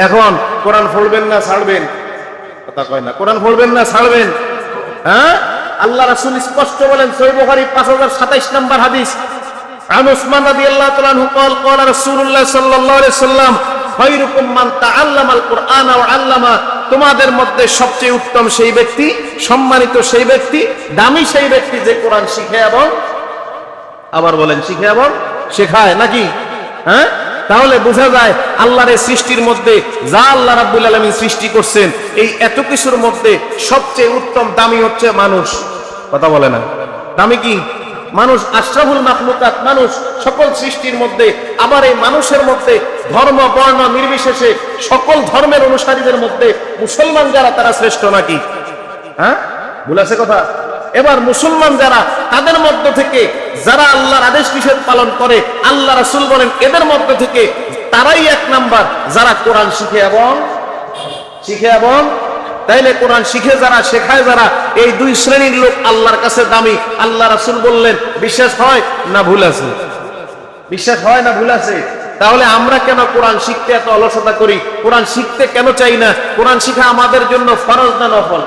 এখন কোরআন পড়বেন না ছাড়বেন? কথা কয় না। কোরআন পড়বেন না ছাড়বেন? হ্যাঁ, আল্লাহ রাসূল স্পষ্ট বলেন, সহিহ বুখারী 5027 নম্বর হাদিস, আন উসমান রাদিয়াল্লাহু তাআলা আনহু قال قال রাসূলুল্লাহ সাল্লাল্লাহু আলাইহি ওয়াসাল্লাম খায়রুকুম মান তাআল্লামাল কুরআন ওয়া আল্লামা, তোমাদের মধ্যে সবচেয়ে উত্তম সেই ব্যক্তি, সম্মানিত সেই ব্যক্তি, দামি সেই ব্যক্তি যে কোরআন শিখে এবং আবার বলেন শিখে এবং শেখায়, নাকি? হ্যাঁ, তাহলে বোঝা যায় আল্লাহর এই সৃষ্টির মধ্যে যা আল্লাহ রাব্বুল আলামিন সৃষ্টি করছেন, এই এত কিছুর মধ্যে সবচেয়ে উত্তম দামি হচ্ছে মানুষ। কথা বলে না? দামি কি? মানুষ, আশরাফুল মাখলুকাত মানুষ, সকল সৃষ্টির মধ্যে। আবার এই মানুষের মধ্যে ধর্ম বর্ণ নির্বিশেষে সকল ধর্মের অনুসারীদের মধ্যে মুসলমান যারা, তারা শ্রেষ্ঠ, নাকি? হ্যাঁ, বলেছে কথা। এবার মুসলমান যারা, তাদের মধ্য থেকে যারা আল্লাহর আদেশ নিষেধ পালন করে, আল্লাহ রাসূল বলেন এদের মধ্য থেকে তারাই এক নাম্বার, যারা কোরআন শিখে এবং তাইলে কোরআন শিখে যারা, শেখায় যারা, এই দুই শ্রেণীর লোক আল্লাহর কাছে দামি। আল্লাহ রাসূল বললেন, বিশ্বাস হয় না ভুল আছে? বিশ্বাস হয় না ভুল আছে? তাহলে আমরা কেন কোরআন শিখতে এত অলসতা করি? কোরআন শিখতে কেন চাই না? কোরআন শিখা আমাদের জন্য ফরজ না নফল?